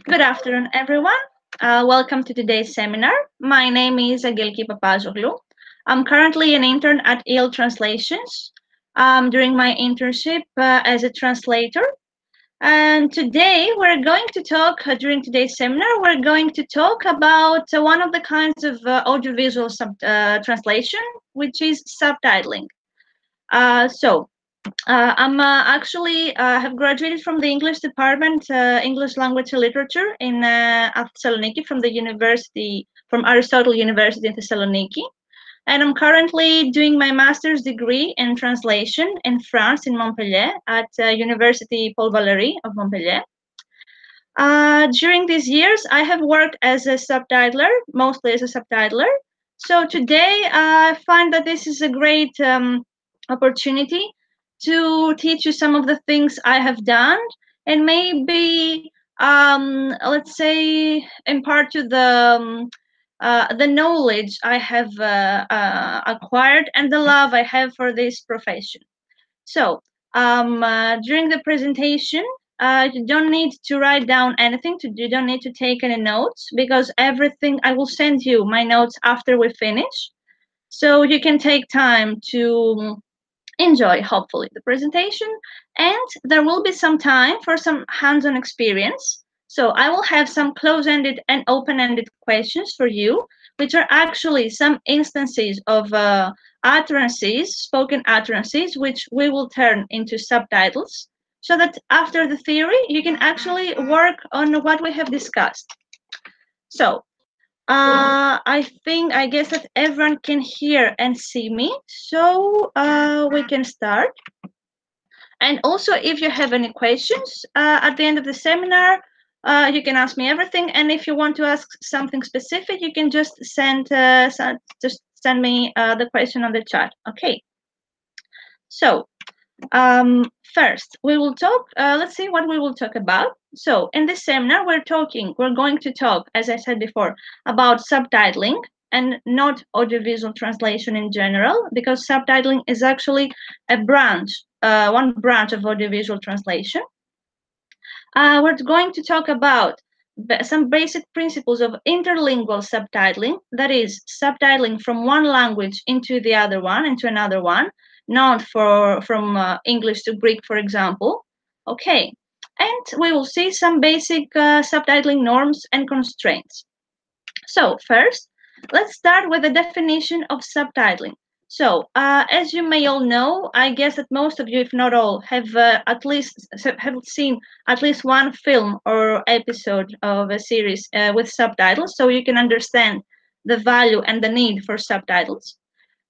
Good afternoon, everyone. Welcome to today's seminar. My name is Αγγελική Παπάζογλου. I'm currently an intern at EL Translations during my internship as a translator. And today we're going to talk, during today's seminar, we're going to talk about one of the kinds of audiovisual translation, which is subtitling. I'm actually have graduated from the English department, English language and literature in Thessaloniki from Aristotle University in Thessaloniki. And I'm currently doing my master's degree in translation in France, in Montpellier, at Université Paul Valéry of Montpellier. During these years, I have worked as a subtitler, mostly as a subtitler. So today, I find that this is a great opportunity to teach you some of the things I have done and maybe, let's say, impart to the knowledge I have acquired and the love I have for this profession. So during the presentation, you don't need to write down anything. You don't need to take any notes because everything, I will send you my notes after we finish. So you can take time to enjoy, hopefully, the presentation, and there will be some time for some hands-on experience. So I will have some close-ended and open-ended questions for you, which are actually some instances of utterances, spoken utterances, which we will turn into subtitles, so that after the theory, you can actually work on what we have discussed. So I guess that everyone can hear and see me, so we can start. And also, if you have any questions at the end of the seminar, you can ask me everything. And if you want to ask something specific, you can just send me the question on the chat. Okay. So first, we will talk. Let's see what we will talk about. So in this seminar, we're going to talk, as I said before, about subtitling and not audiovisual translation in general, because subtitling is actually a branch, one branch of audiovisual translation. We're going to talk about some basic principles of interlingual subtitling, that is, subtitling from one language into the other one, into another one, not from English to Greek, for example. Okay, and we will see some basic subtitling norms and constraints. So first, let's start with the definition of subtitling. So, as you may all know, I guess that most of you, if not all, have seen at least one film or episode of a series with subtitles, so you can understand the value and the need for subtitles.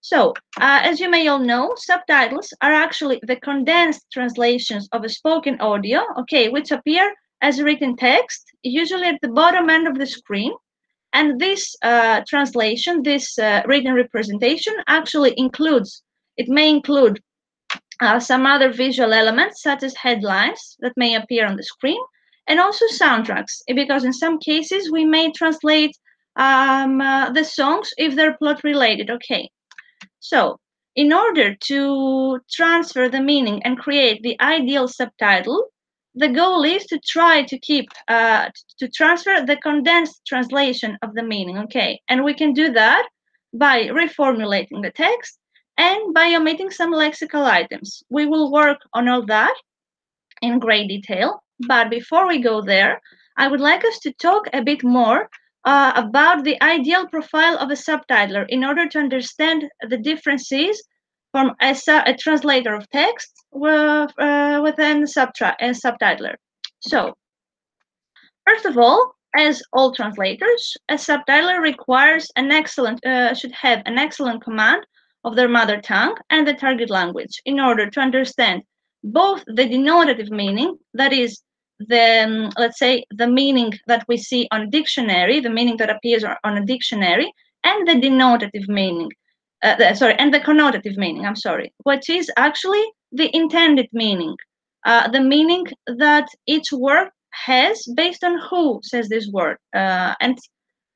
So, as you may all know, subtitles are actually the condensed translations of a spoken audio, okay, which appear as written text, usually at the bottom end of the screen. And this translation, this written representation actually may include some other visual elements, such as headlines that may appear on the screen, and also soundtracks, because in some cases we may translate the songs if they're plot related. Okay. So in order to transfer the meaning and create the ideal subtitle, the goal is to try to to transfer the condensed translation of the meaning, okay? And we can do that by reformulating the text and by omitting some lexical items. We will work on all that in great detail, but before we go there, I would like us to talk a bit more about the ideal profile of a subtitler in order to understand the differences from a translator of text within a subtitler. So, first of all, as all translators, a subtitler should have an excellent command of their mother tongue and the target language in order to understand both the denotative meaning, that is, let's say, the meaning that we see on a dictionary, the meaning that appears on a dictionary, and the denotative meaning. And the connotative meaning, which is actually the intended meaning, the meaning that each word has based on who says this word, and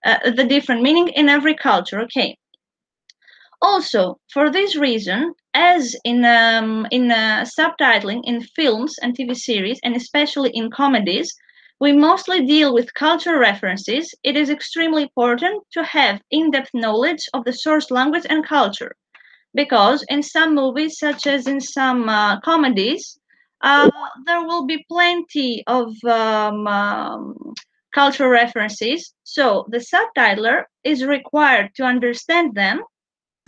the different meaning in every culture, okay? Also, for this reason, as in subtitling in films and TV series, and especially in comedies, we mostly deal with cultural references, it is extremely important to have in-depth knowledge of the source language and culture. Because in some movies, such as in some comedies, there will be plenty of cultural references. So the subtitler is required to understand them,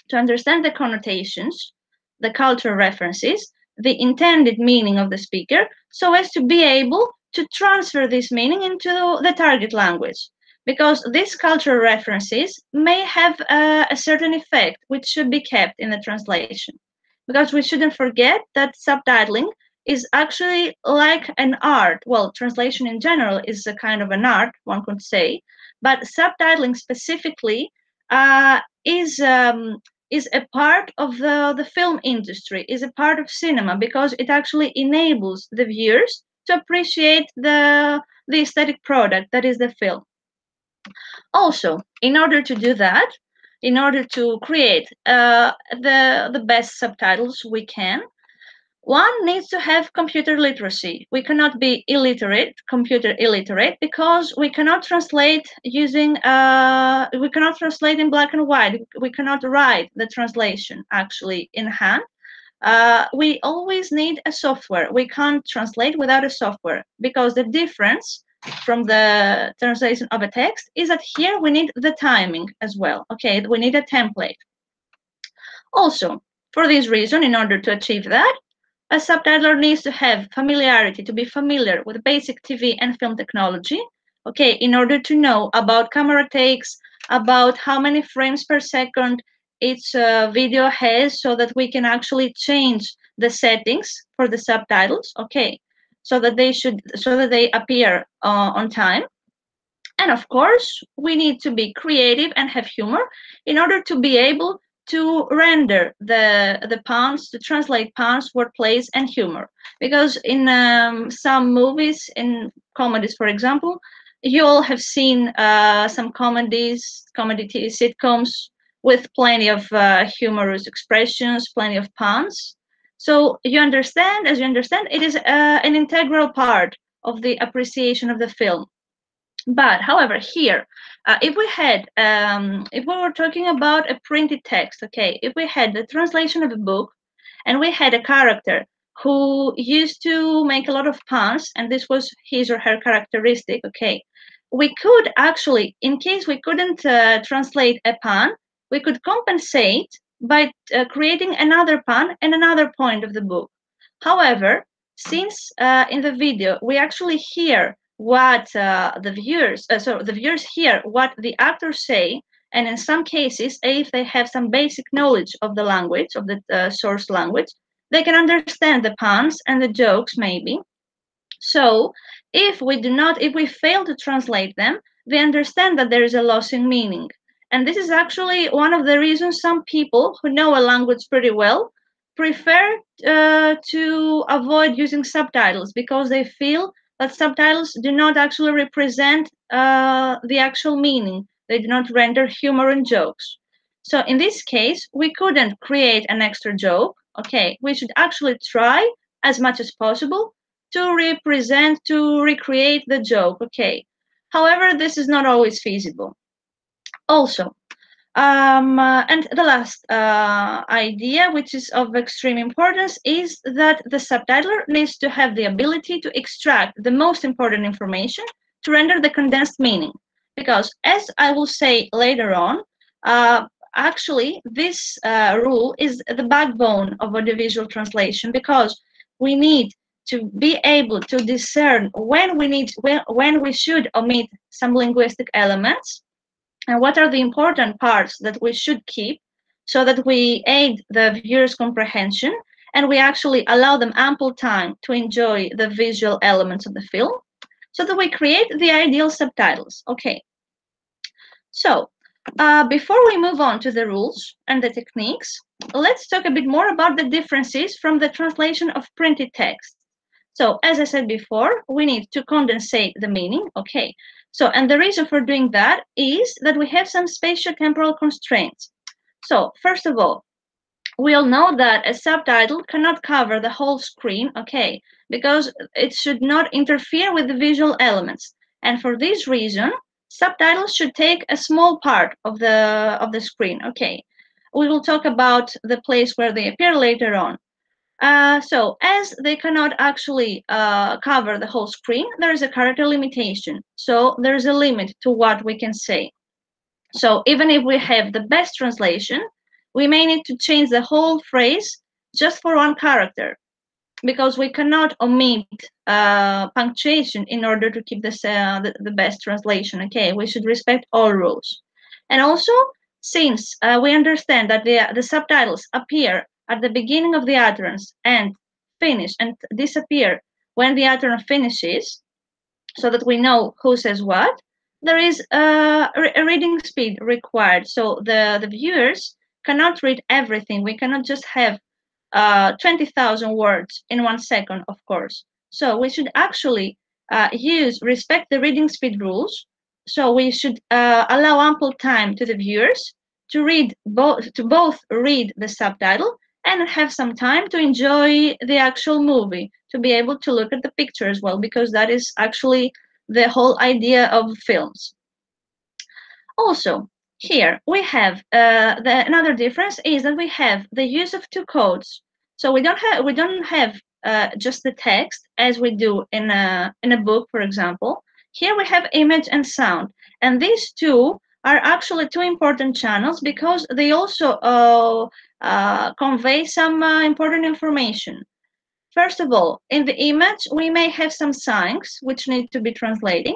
to understand the connotations, the cultural references, the intended meaning of the speaker, so as to be able to transfer this meaning into the target language. Because these cultural references may have a certain effect which should be kept in the translation. Because we shouldn't forget that subtitling is actually like an art. Well, translation in general is a kind of an art, one could say, but subtitling specifically is a part of the film industry, is a part of cinema, because it actually enables the viewers to appreciate the aesthetic product that is the film. Also, in order to do that, in order to create the best subtitles we can, one needs to have computer literacy. We cannot be illiterate, computer illiterate, because we cannot translate using, we cannot translate in black and white. We cannot write the translation actually in hand. We always need a software. We can't translate without a software, because the difference from the translation of a text is that here we need the timing as well. Okay, we need a template. Also, for this reason, in order to achieve that, a subtitler needs to have familiarity, to be familiar with basic TV and film technology, okay, in order to know about camera takes, about how many frames per second each video has, so that we can actually change the settings for the subtitles, okay, so that they appear on time. And of course, we need to be creative and have humor in order to be able to render the puns, to translate puns, wordplays, and humor. Because in some movies, in comedies, for example, you all have seen some comedy sitcoms with plenty of humorous expressions, plenty of puns. So you understand, as you understand, it is an integral part of the appreciation of the film. But however, here, if we were talking about a printed text, okay, if we had the translation of a book and we had a character who used to make a lot of puns, and this was his or her characteristic, okay, we could actually, in case we couldn't translate a pun, we could compensate by creating another pun and another point of the book. However, since in the video we actually hear what the viewers hear what the actors say, and in some cases, if they have some basic knowledge of the language, of the source language, they can understand the puns and the jokes maybe. So if we fail to translate them, they understand that there is a loss in meaning. And this is actually one of the reasons some people who know a language pretty well prefer to avoid using subtitles, because they feel that subtitles do not actually represent the actual meaning. They do not render humor and jokes. So in this case, we couldn't create an extra joke. Okay, we should actually try as much as possible to recreate the joke. Okay, however, this is not always feasible. Also, and the last idea, which is of extreme importance, is that the subtitler needs to have the ability to extract the most important information to render the condensed meaning. Because, as I will say later on, actually, this rule is the backbone of audiovisual translation, because we need to be able to discern when we should omit some linguistic elements, and what are the important parts that we should keep, so that we aid the viewer's comprehension and we actually allow them ample time to enjoy the visual elements of the film, so that we create the ideal subtitles. Okay. So before we move on to the rules and the techniques, let's talk a bit more about the differences from the translation of printed text. So as I said before, we need to condensate the meaning. Okay. So, and the reason for doing that is that we have some spatio-temporal constraints. So, first of all, we all know that a subtitle cannot cover the whole screen, okay, because it should not interfere with the visual elements. And for this reason, subtitles should take a small part of the screen, okay. We will talk about the place where they appear later on. So as they cannot actually cover the whole screen, there is a character limitation. So there is a limit to what we can say. So even if we have the best translation, we may need to change the whole phrase just for one character, because we cannot omit punctuation in order to keep this, the best translation. Okay, we should respect all rules. And also, since we understand that the subtitles appear at the beginning of the utterance and finish and disappear when the utterance finishes, so that we know who says what, there is a reading speed required. So the viewers cannot read everything. We cannot just have 20,000 words in 1 second, of course. So we should actually respect the reading speed rules. So we should allow ample time to the viewers to both read the subtitle and have some time to enjoy the actual movie, to be able to look at the picture as well, because that is actually the whole idea of films. Also, here we have another difference is that we have the use of two codes. So we don't have just the text as we do in a book, for example. Here we have image and sound, and these two are actually two important channels because they also convey some important information. First of all, in the image, we may have some signs which need to be translated.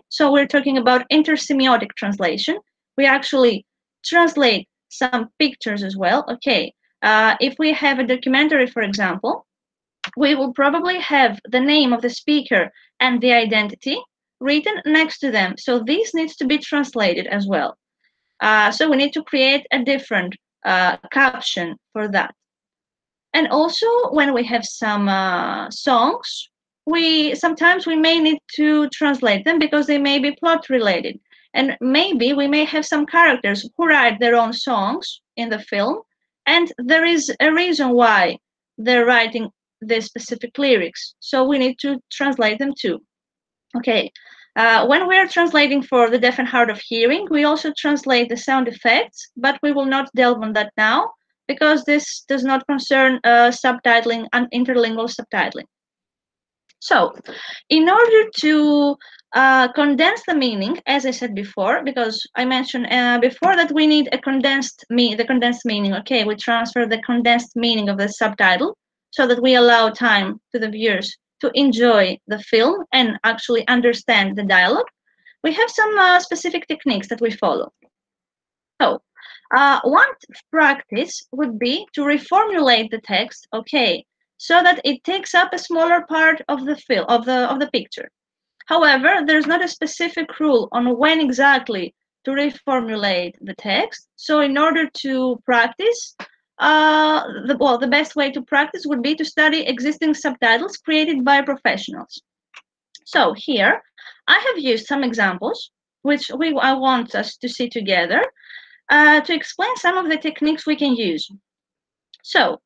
So we're talking about intersemiotic translation. We actually translate some pictures as well. Okay, if we have a documentary, for example, we will probably have the name of the speaker and the identity written next to them. So this needs to be translated as well. So we need to create a different caption for that. And also, when we have some songs, sometimes we may need to translate them because they may be plot related. And maybe we may have some characters who write their own songs in the film, and there is a reason why they're writing the specific lyrics. So we need to translate them too. Okay. When we are translating for the deaf and hard of hearing, we also translate the sound effects, but we will not delve on that now, because this does not concern subtitling and interlingual subtitling. So, in order to condense the meaning, as I said before, because I mentioned before that we need the condensed meaning. Okay, we transfer the condensed meaning of the subtitle so that we allow time to the viewers to enjoy the film and actually understand the dialogue. We have some specific techniques that we follow. So, one practice would be to reformulate the text, okay, so that it takes up a smaller part of the film of the picture. However, there's not a specific rule on when exactly to reformulate the text. So, in order to practice, the best way to practice would be to study existing subtitles created by professionals. So here, I have used some examples, which I want us to see together, to explain some of the techniques we can use. So,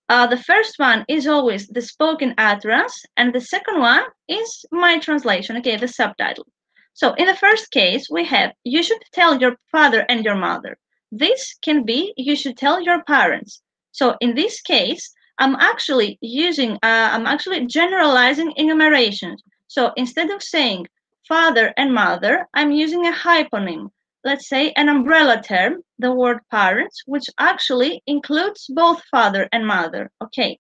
the first one is always the spoken utterance, and the second one is my translation, okay, the subtitle. So, in the first case, we have, you should tell your father and your mother. This can be, you should tell your parents. So, in this case, I'm actually generalizing enumerations. So, instead of saying father and mother, I'm using a hyponym. Let's say an umbrella term, the word parents, which actually includes both father and mother. Okay.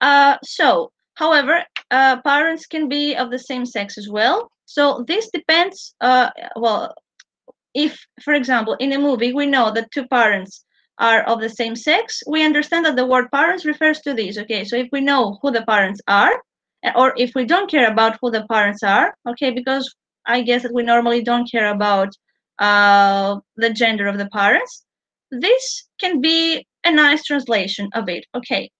However, parents can be of the same sex as well. So this depends, if, for example, in a movie, we know that two parents are of the same sex, we understand that the word parents refers to these. Okay, so if we know who the parents are, or if we don't care about who the parents are, okay, because I guess that we normally don't care about the gender of the parents, this can be a nice translation of it. Okay,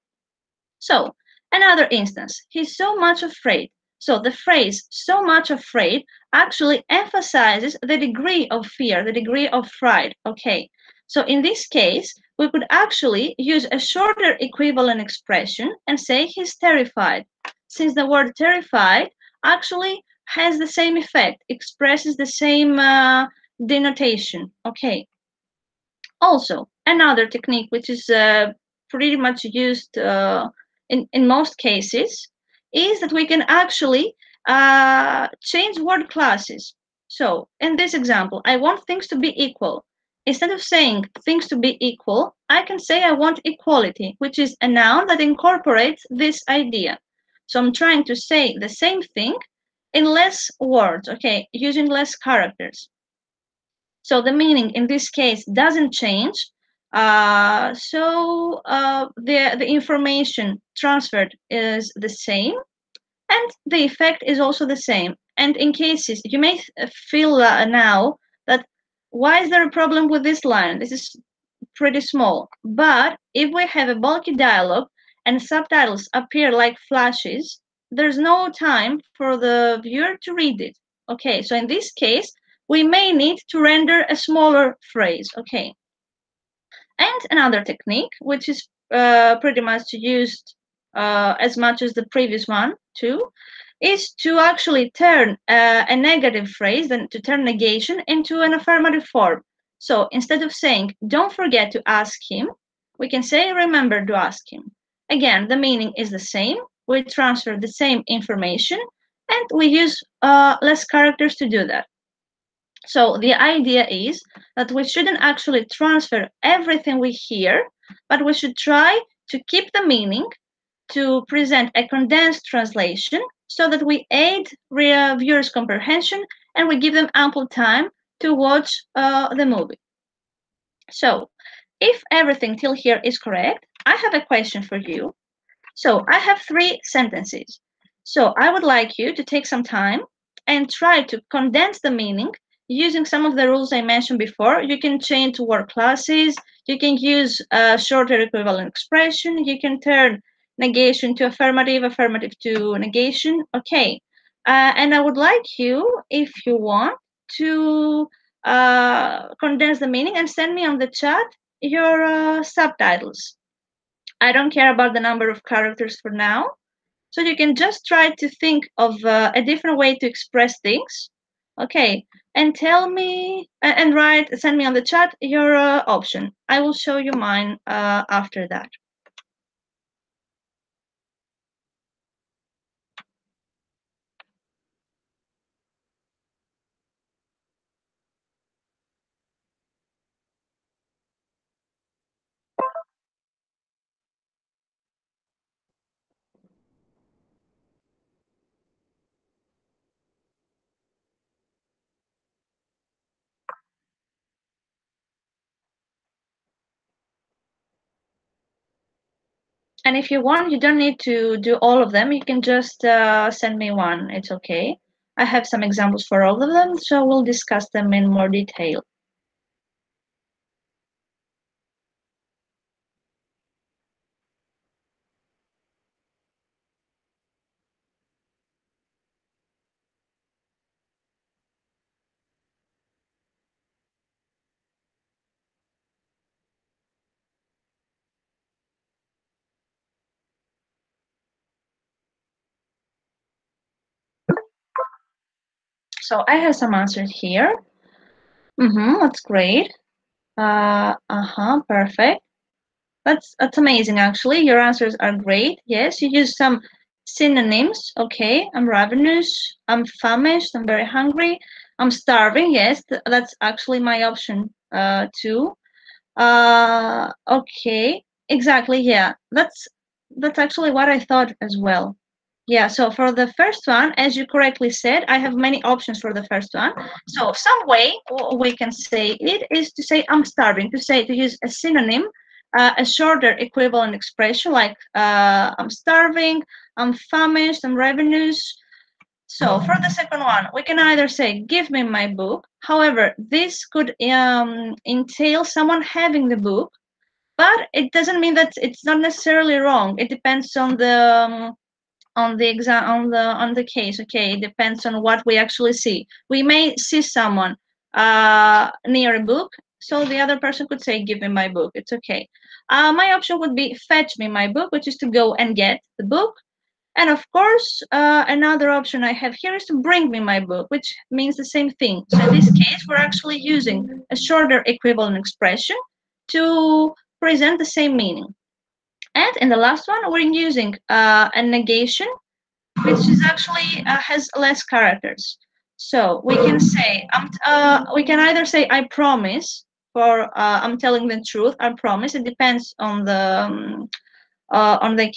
so another instance, he's so much afraid. So the phrase so much afraid actually emphasizes the degree of fear, the degree of fright. Okay, so in this case, we could actually use a shorter equivalent expression and say he's terrified, since the word terrified actually has the same effect, expresses the same denotation. Okay. Also, another technique which is pretty much used in most cases is that we can actually change word classes. So in this example, I want things to be equal. Instead of saying things to be equal, I can say I want equality, which is a noun that incorporates this idea. So I'm trying to say the same thing in less words, okay, using less characters. So the meaning in this case doesn't change. The information transferred is the same, and the effect is also the same. And in cases, you may feel now that why is there a problem with this line? This is pretty small. But if we have a bulky dialogue and subtitles appear like flashes, there's no time for the viewer to read it. Okay, so in this case, we may need to render a smaller phrase. Okay. And another technique, which is pretty much used as much as the previous one too, is to actually turn a negative phrase, then to turn negation into an affirmative form. So instead of saying, don't forget to ask him, we can say, remember to ask him. Again, the meaning is the same. We transfer the same information, and we use less characters to do that. So the idea is that we shouldn't actually transfer everything we hear, but we should try to keep the meaning, to present a condensed translation so that we aid viewers' comprehension and we give them ample time to watch the movie. So if everything till here is correct, I have a question for you. So I have 3 sentences. So I would like you to take some time and try to condense the meaning using some of the rules I mentioned before. You can change word classes, you can use a shorter equivalent expression, you can turn negation to affirmative, affirmative to negation. Okay. And I would like you, if you want, to condense the meaning and send me on the chat your subtitles. I don't care about the number of characters for now. So you can just try to think of a different way to express things. Okay, and tell me and send me on the chat your option. I will show you mine after that. And if you want, you don't need to do all of them. You can just send me one. It's okay. I have some examples for all of them, so we'll discuss them in more detail. So I have some answers here. That's great. Perfect. That's amazing, actually. Your answers are great. Yes, you use some synonyms. Okay, I'm ravenous, I'm famished, I'm very hungry, I'm starving. Yes, that's actually my option too. Okay, exactly. Yeah, that's actually what I thought as well. Yeah, so for the first one, as you correctly said, I have many options for the first one. So some way we can say it is to say I'm starving, to use a synonym, a shorter equivalent expression like I'm starving, I'm famished, I'm ravenous. So for the second one, we can either say, give me my book. However, this could entail someone having the book, but it doesn't mean that it's not necessarily wrong. It depends on the case. Okay, it depends on what we actually see. We may see someone near a book, so the other person could say, give me my book. It's okay. My option would be fetch me my book, which is to go and get the book. And of course, another option I have here is to bring me my book, which means the same thing. So in this case, we're actually using a shorter equivalent expression to present the same meaning. And in the last one, we're using a negation, which is actually has less characters. So we can say, we can either say I promise, for I'm telling the truth, I promise. It depends on the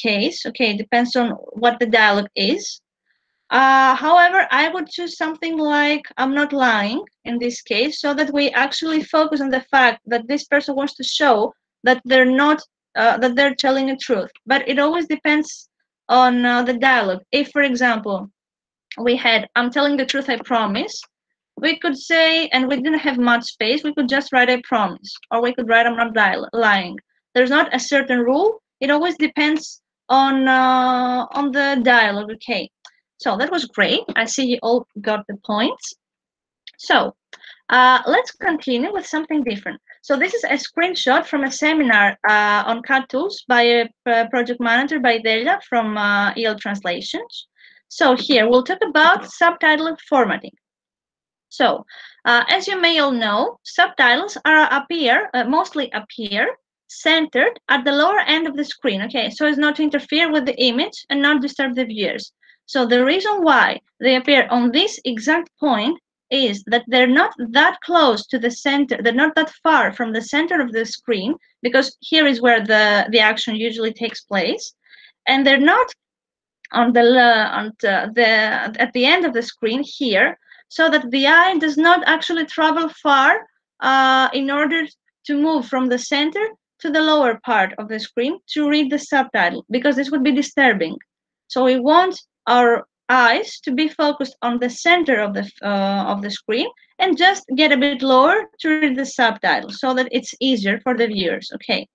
case. Okay, it depends on what the dialogue is. However, I would choose something like I'm not lying in this case, so that we actually focus on the fact that this person wants to show that they're not that they're telling the truth. But it always depends on the dialogue. If, for example, we had I'm telling the truth, I promise, we could say, and we didn't have much space, we could just write I promise, or we could write I'm not lying. There's not a certain rule. It always depends on the dialogue. Okay, so that was great. I see you all got the points. So let's continue with something different. So this is a screenshot from a seminar on CAT tools by a project manager by Delia from EL Translations. So here we'll talk about subtitle formatting. So as you may all know, subtitles mostly appear centered at the lower end of the screen, okay, so as not to interfere with the image and not disturb the viewers. So the reason why they appear on this exact point is that they're not that close to the center, they're not that far from the center of the screen, because here is where the action usually takes place, and they're not on at the end of the screen here, so that the eye does not actually travel far in order to move from the center to the lower part of the screen to read the subtitle, because this would be disturbing. So we want our eyes to be focused on the center of the screen and just get a bit lower to read the subtitle, so that it's easier for the viewers. Okay,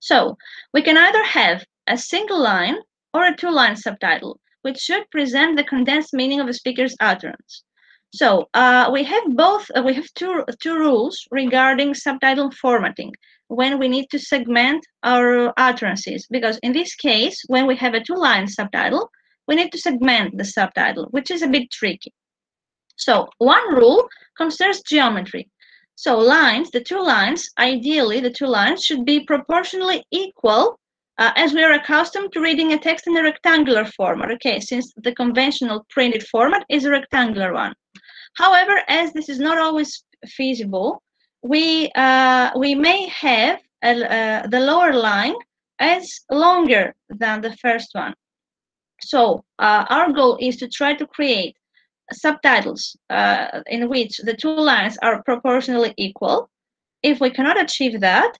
so we can either have a single line or a two-line subtitle, which should present the condensed meaning of the speaker's utterance. So we have both. We have two rules regarding subtitle formatting when we need to segment our utterances, because in this case, when we have a two-line subtitle, we need to segment the subtitle, which is a bit tricky. So one rule concerns geometry. So lines, ideally the two lines should be proportionally equal, as we are accustomed to reading a text in a rectangular format, okay, since the conventional printed format is a rectangular one. However, as this is not always feasible, we may have the lower line as longer than the first one. So our goal is to try to create subtitles in which the two lines are proportionally equal. If we cannot achieve that,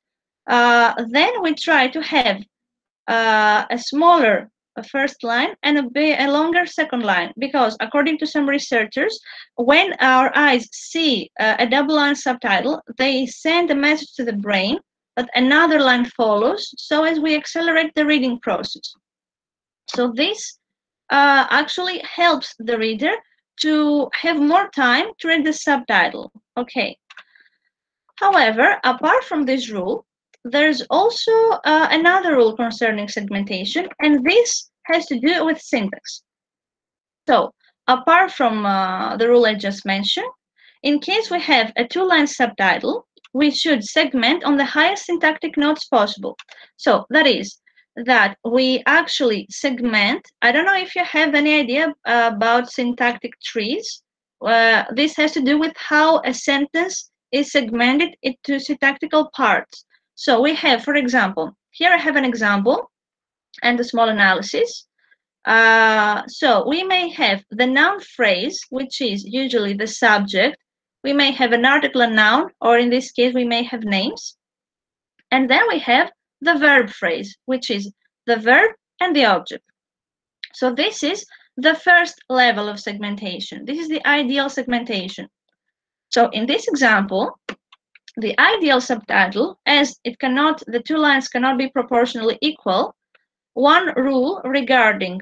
then we try to have a smaller first line and a longer second line, because according to some researchers, when our eyes see a double line subtitle, they send a message to the brain that another line follows, so as we accelerate the reading process. So this actually helps the reader to have more time to read the subtitle. Okay. However, apart from this rule, there's also another rule concerning segmentation, and this has to do with syntax. So apart from the rule I just mentioned, in case we have a two-line subtitle, we should segment on the highest syntactic notes possible. So that is, that we actually segment. I don't know if you have any idea about syntactic trees. This has to do with how a sentence is segmented into syntactical parts. So we have, for example, here I have an example and a small analysis. So we may have the noun phrase, which is usually the subject. We may have an article and noun, or in this case, we may have names. And then we have the verb phrase, which is the verb and the object. So this is the first level of segmentation. This is the ideal segmentation. So in this example, the ideal subtitle, as the two lines cannot be proportionally equal, one rule regarding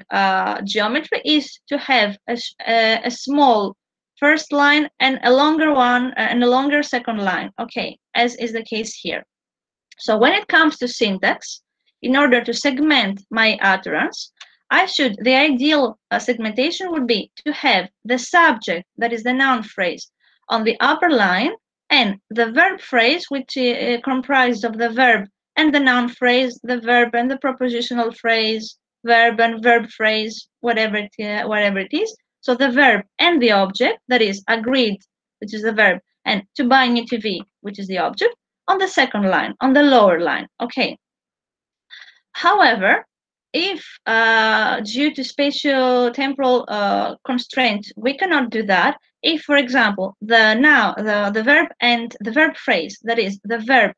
geometry is to have a small first line and a longer one and a longer second line, okay, as is the case here. So when it comes to syntax, in order to segment my utterance, the ideal segmentation would be to have the subject, that is the noun phrase, on the upper line, and the verb phrase, which is comprised of the verb and the noun phrase, the verb and the prepositional phrase, verb and verb phrase, whatever it is. So the verb and the object, that is agreed, which is the verb, and to buy new TV, which is the object, on the second line, on the lower line. Okay. However, if due to spatio-temporal constraints, we cannot do that. If, for example, the verb and the verb phrase, that is the verb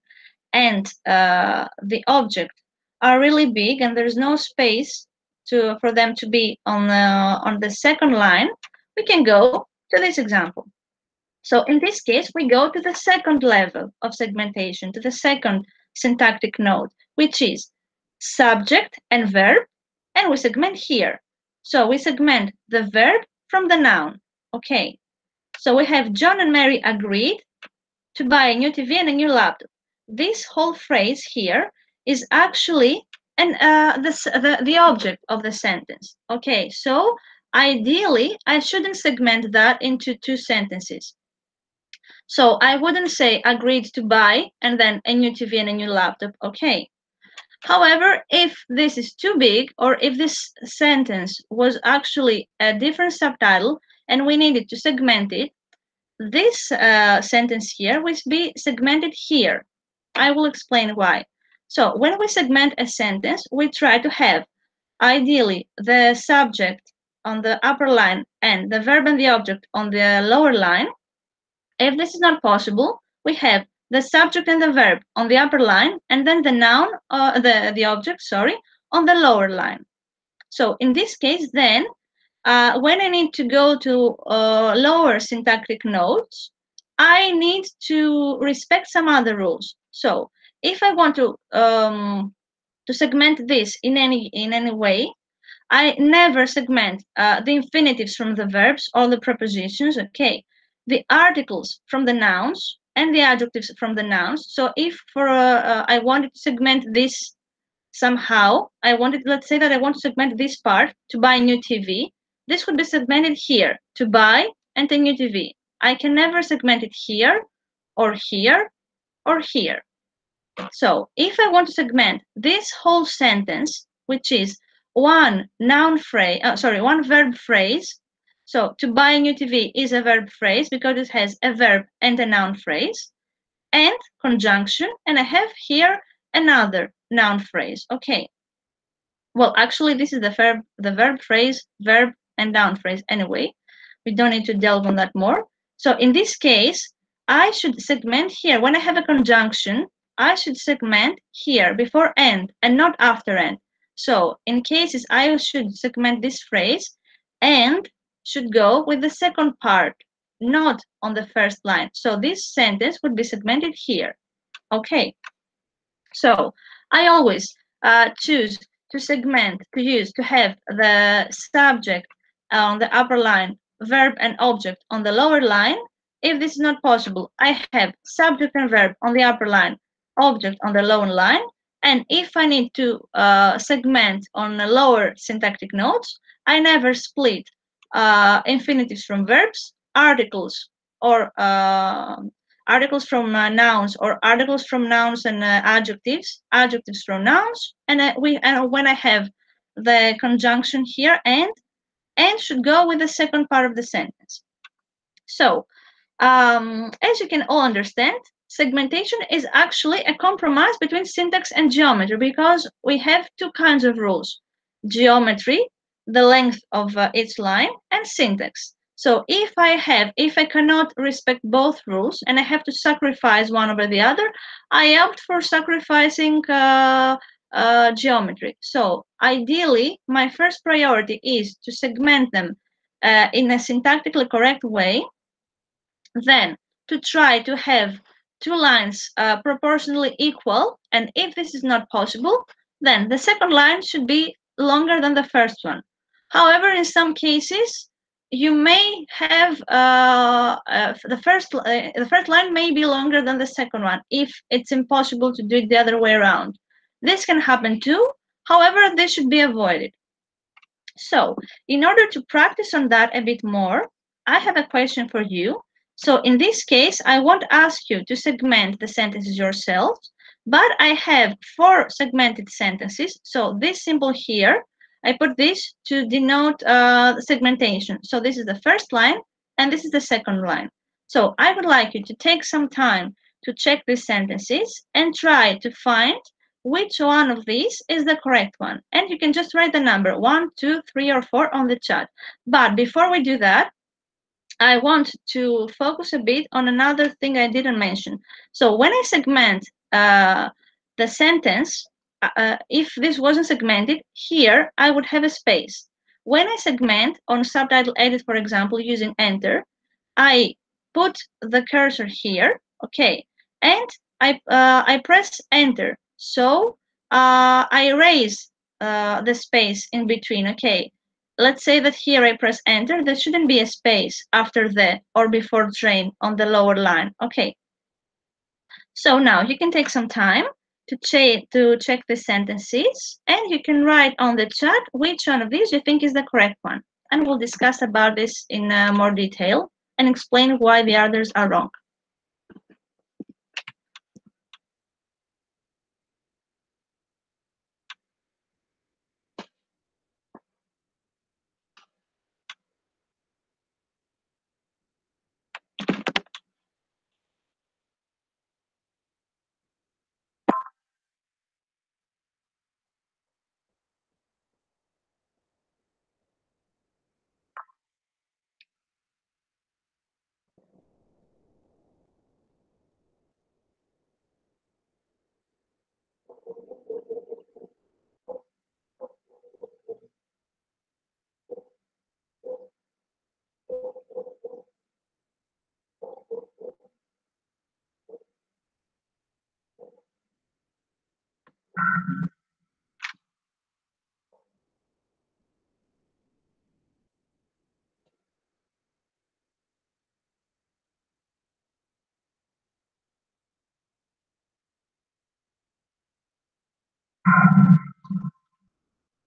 and the object, are really big and there's no space for them to be on the second line, we can go to this example. So in this case, we go to the second level of segmentation, to the second syntactic node, which is subject and verb, and we segment here. So we segment the verb from the noun. Okay. So we have John and Mary agreed to buy a new TV and a new laptop. This whole phrase here is actually the object of the sentence. Okay, so ideally, I shouldn't segment that into two sentences. So I wouldn't say agreed to buy and then a new TV and a new laptop. Okay. However, if this is too big, or if this sentence was actually a different subtitle and we needed to segment it, this sentence here will be segmented here. I will explain why. So when we segment a sentence, we try to have ideally the subject on the upper line and the verb and the object on the lower line. If this is not possible, we have the subject and the verb on the upper line, and then the noun, the object, sorry, on the lower line. So in this case, then, when I need to go to lower syntactic nodes, I need to respect some other rules. So if I want to segment this in any way, I never segment the infinitives from the verbs or the prepositions. Okay, the articles from the nouns and the adjectives from the nouns. So if I wanted to segment this somehow, let's say that I want to segment this part to buy a new TV. This would be segmented here, to buy and a new TV. I can never segment it here or here or here. So if I want to segment this whole sentence, which is one verb phrase. So to buy a new TV is a verb phrase because it has a verb and a noun phrase and conjunction, and I have here another noun phrase. Okay. Well, actually, this is the verb phrase, verb and noun phrase anyway. We don't need to delve on that more. So in this case, I should segment here. When I have a conjunction, I should segment here before and not after and. So in cases, I should segment this phrase and should go with the second part, not on the first line. So this sentence would be segmented here. Okay. So I always choose to segment, to have the subject on the upper line, verb and object on the lower line. If this is not possible, I have subject and verb on the upper line, object on the lower line. And if I need to segment on the lower syntactic nodes, I never split infinitives from verbs, articles, or articles from nouns, or articles from nouns and adjectives from nouns. And when I have the conjunction here, and should go with the second part of the sentence. So as you can all understand, segmentation is actually a compromise between syntax and geometry, because we have two kinds of rules: geometry, the length of each line, and syntax. So if I cannot respect both rules and I have to sacrifice one over the other, I opt for sacrificing geometry. So ideally, my first priority is to segment them in a syntactically correct way, then to try to have two lines proportionally equal, and if this is not possible, then the second line should be longer than the first one. However, in some cases, you may have the first line may be longer than the second one if it's impossible to do it the other way around. This can happen too. However, this should be avoided. So, in order to practice on that a bit more, I have a question for you. So, in this case, I won't ask you to segment the sentences yourself, but I have 4 segmented sentences. So, this symbol here, I put this to denote segmentation. So, this is the first line, and this is the second line. So, I would like you to take some time to check these sentences and try to find which one of these is the correct one. And you can just write the number 1, 2, 3, or 4 on the chat. But before we do that, I want to focus a bit on another thing I didn't mention. So when I segment the sentence, if this wasn't segmented, here I would have a space. When I segment on Subtitle Edit, for example, using Enter, I put the cursor here, okay, and I press Enter. So I erase the space in between, okay. Let's say that here I press Enter. There shouldn't be a space after the or before train on the lower line, okay. So now you can take some time to check the sentences, and you can write on the chat which one of these you think is the correct one. And we'll discuss about this in more detail and explain why the others are wrong.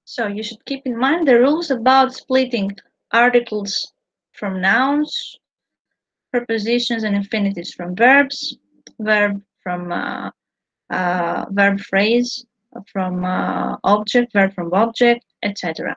So you should keep in mind the rules about splitting articles from nouns, prepositions and infinitives from verbs, verb from verb phrase, from object, verb from object, etc.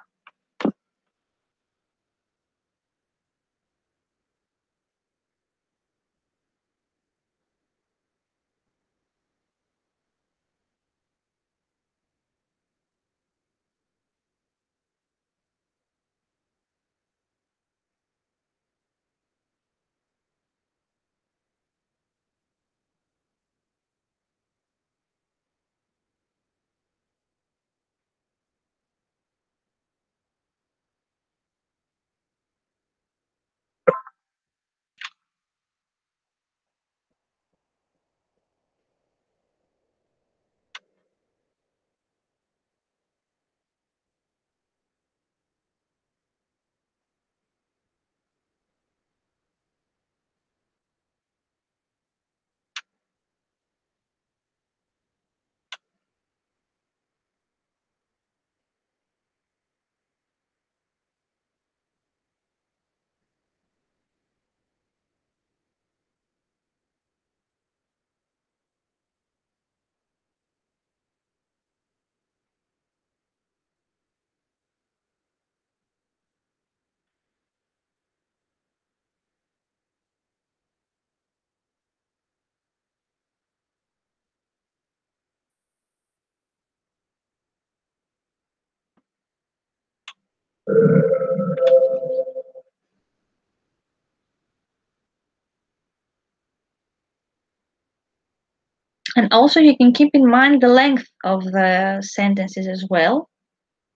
And also you can keep in mind the length of the sentences as well,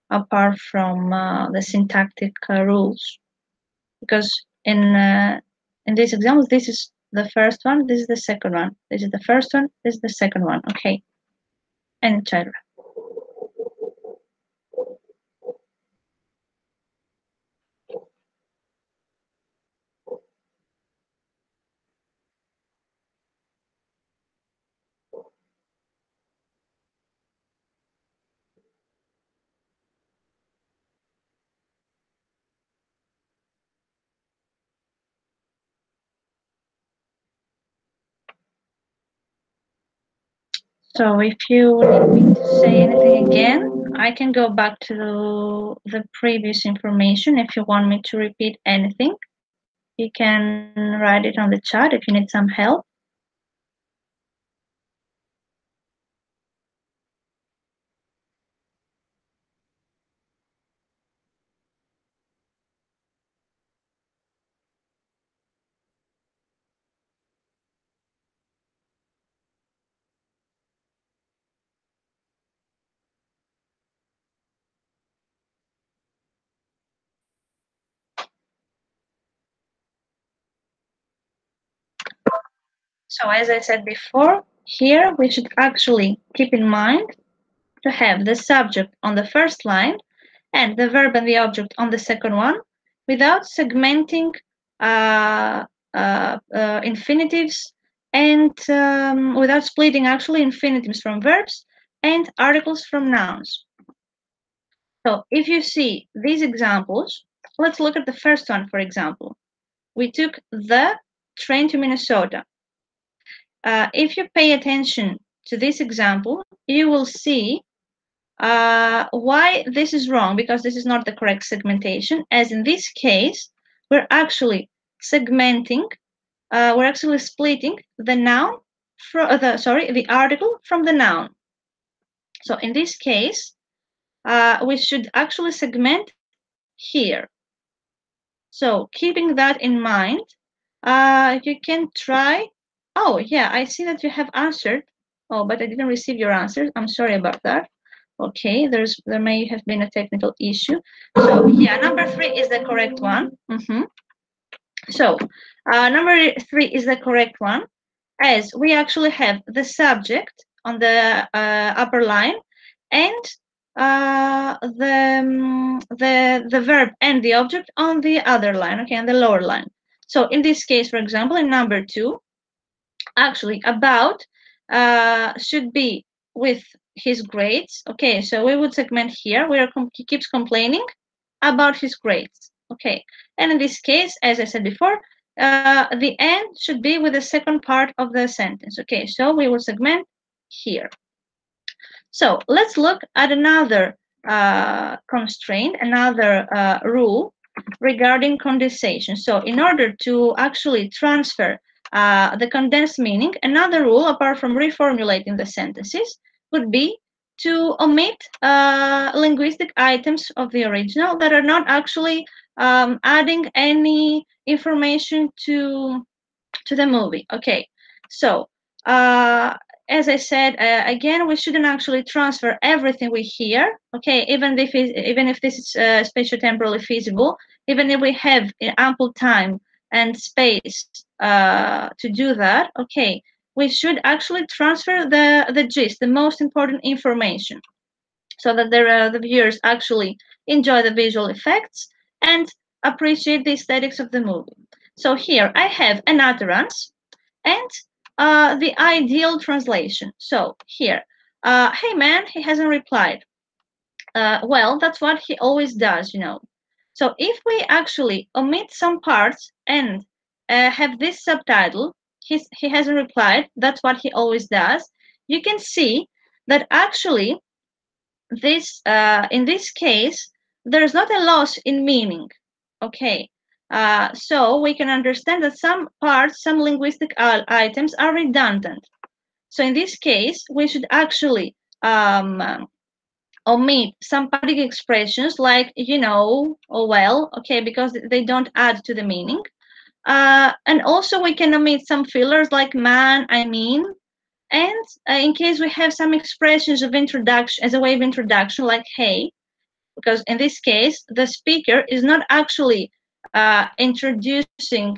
apart from the syntactic rules. Because in this example, this is the first one, this is the second one, this is the first one, this is the second one, okay, and etc. So if you need me to say anything again, I can go back to the previous information. If you want me to repeat anything, you can write it on the chat if you need some help. So as I said before, here we should actually keep in mind to have the subject on the first line and the verb and the object on the second one without segmenting infinitives and without splitting actually infinitives from verbs and articles from nouns. So if you see these examples, let's look at the first one, for example. We took the train to Minnesota. If you pay attention to this example, you will see why this is wrong, because this is not the correct segmentation, as in this case, we're actually segmenting, we're actually splitting the noun from the article from the noun. So in this case, we should actually segment here. So keeping that in mind, you can try. Oh, yeah, I see that you have answered. Oh, but I didn't receive your answers. I'm sorry about that. Okay, there may have been a technical issue. So yeah, number 3 is the correct one. So number 3 is the correct one, as we actually have the subject on the upper line and the verb and the object on the other line, okay, on the lower line. So in this case, for example, in number 2, actually about should be with his grades. Okay, so we would segment here where he keeps complaining about his grades. Okay, and in this case, as I said before, the end should be with the second part of the sentence. Okay, so we will segment here. So let's look at another constraint, another rule regarding condensation. So in order to actually transfer the condensed meaning, another rule apart from reformulating the sentences would be to omit linguistic items of the original that are not actually adding any information to the movie. Okay, so as I said, again, we shouldn't actually transfer everything we hear. Okay, even if this is spatiotemporally feasible, even if we have ample time and space to do that. Okay, we should actually transfer the gist, the most important information, so that the viewers actually enjoy the visual effects and appreciate the aesthetics of the movie. So here I have an utterance and the ideal translation. So here, hey man, he hasn't replied. Well, that's what he always does, you know. So if we actually omit some parts and have this subtitle, he hasn't replied, that's what he always does, you can see that actually this in this case, there's not a loss in meaning. Okay, so we can understand that some parts, some linguistic items are redundant. So in this case, we should actually omit some particular expressions like, you know, or well, okay, because they don't add to the meaning. And also we can omit some fillers like man, I mean, and in case we have some expressions of introduction as a way of introduction like hey, because in this case, the speaker is not actually introducing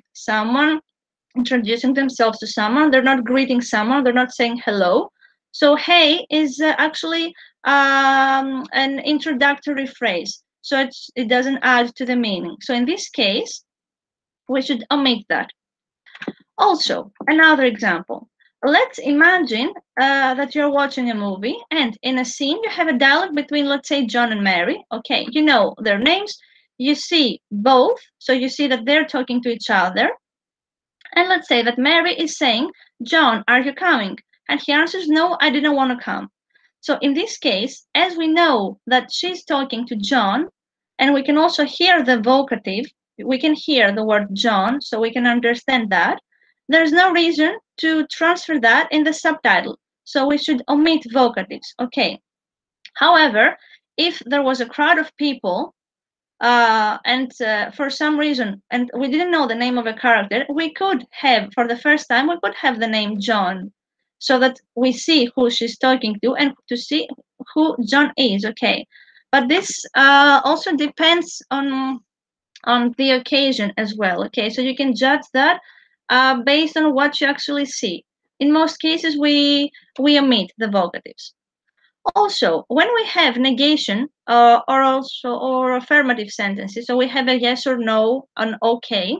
themselves to someone. They're not greeting someone. They're not saying hello. So hey is actually an introductory phrase. So it doesn't add to the meaning. So in this case, we should omit that. Also, another example. Let's imagine that you're watching a movie and in a scene you have a dialogue between, let's say, John and Mary. Okay, you know their names. You see both. So you see that they're talking to each other. And let's say that Mary is saying, John, are you coming? and he answers, no, I didn't want to come. So in this case, as we know that she's talking to John, and we can also hear the vocative, we can hear the word John, so we can understand that, there's no reason to transfer that in the subtitle. So we should omit vocatives, okay. However, if there was a crowd of people, and for some reason, and we didn't know the name of a character, we could have, for the first time, we could have the name John, so that we see who she's talking to and to see who John is, okay. But this also depends on the occasion as well, okay. So you can judge that based on what you actually see. In most cases, we omit the vocatives. Also, when we have negation or affirmative sentences, so we have a yes or no, an okay,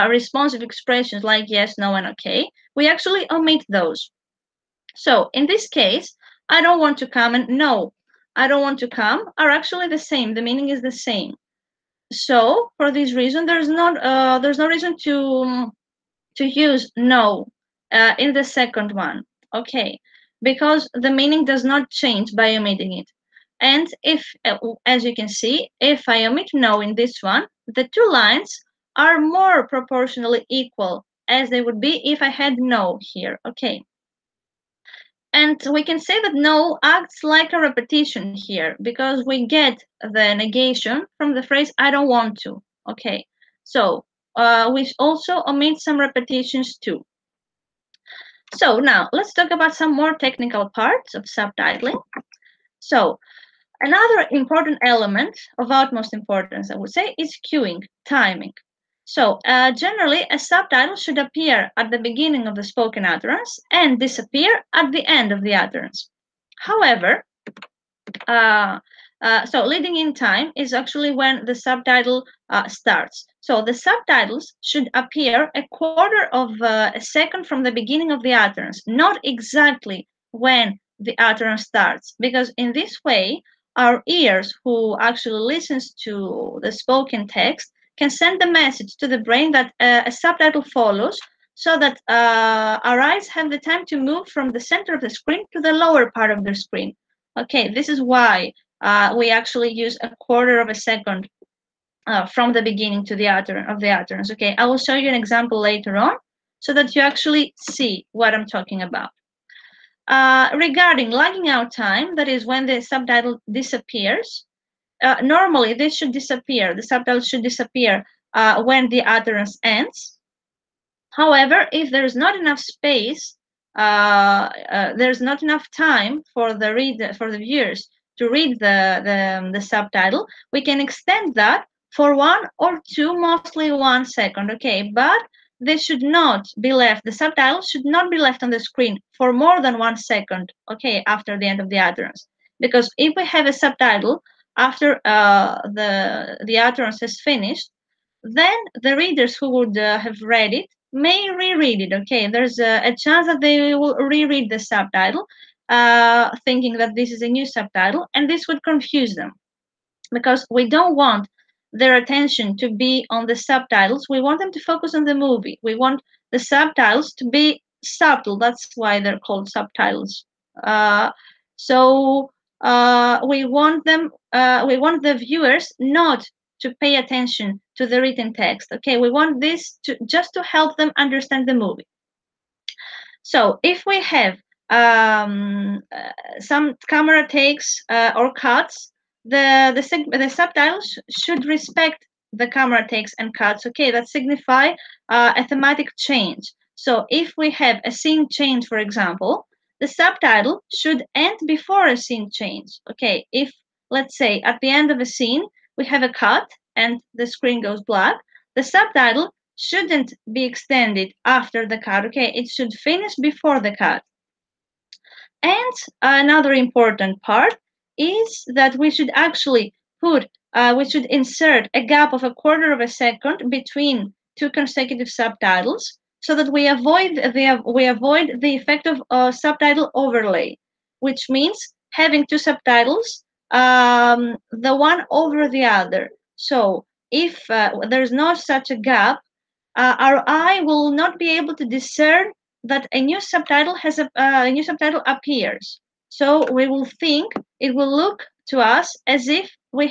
responsive expressions like yes, no, and okay, we actually omit those. So in this case, I don't want to come and no, I don't want to come are actually the same. The meaning is the same. So for this reason, there's no reason to use no in the second one, okay, because the meaning does not change by omitting it. And if, as you can see, if I omit no in this one, the two lines are more proportionally equal as they would be if I had no here, okay. And we can say that no acts like a repetition here because we get the negation from the phrase I don't want to, okay. So we also omit some repetitions too. So now let's talk about some more technical parts of subtitling. So another important element of utmost importance, I would say, is cueing, timing. So generally, a subtitle should appear at the beginning of the spoken utterance and disappear at the end of the utterance. However, so leading in time is actually when the subtitle starts. So the subtitles should appear a quarter of a second from the beginning of the utterance, not exactly when the utterance starts, because in this way, our ears, who actually listens to the spoken text, can send the message to the brain that a subtitle follows, so that our eyes have the time to move from the center of the screen to the lower part of the screen. Okay, this is why we actually use a quarter of a second from the beginning to the utterance. Okay, I will show you an example later on so that you actually see what I'm talking about. Regarding lagging out time, that is when the subtitle disappears, normally this should disappear, the subtitle should disappear when the utterance ends. However, if there's not enough space, there's not enough time for the viewers to read the subtitle, we can extend that for 1 or 2, mostly 1 second, okay, but they should not be left, the subtitle should not be left on the screen for more than 1 second, okay, after the end of the utterance. Because if we have a subtitle after the utterance has finished, then the readers who would have read it may reread it, okay? There's a chance that they will reread the subtitle, thinking that this is a new subtitle, and this would confuse them because we don't want their attention to be on the subtitles. We want them to focus on the movie. We want the subtitles to be subtle. That's why they're called subtitles. So we want the viewers not to pay attention to the written text. Okay, we want this just to help them understand the movie. So if we have some camera takes or cuts, the subtitles should respect the camera takes and cuts, okay, that signify a thematic change. So if we have a scene change, for example, the subtitle should end before a scene change, okay. If, let's say, at the end of a scene, we have a cut and the screen goes black, the subtitle shouldn't be extended after the cut, okay, it should finish before the cut. And another important part is that we should actually we should insert a gap of a quarter of a second between 2 consecutive subtitles so that we avoid the effect of subtitle overlay, which means having 2 subtitles, the one over the other. So if there's no such a gap, our eye will not be able to discern that a new subtitle appears. So we will think, it will look to us as if we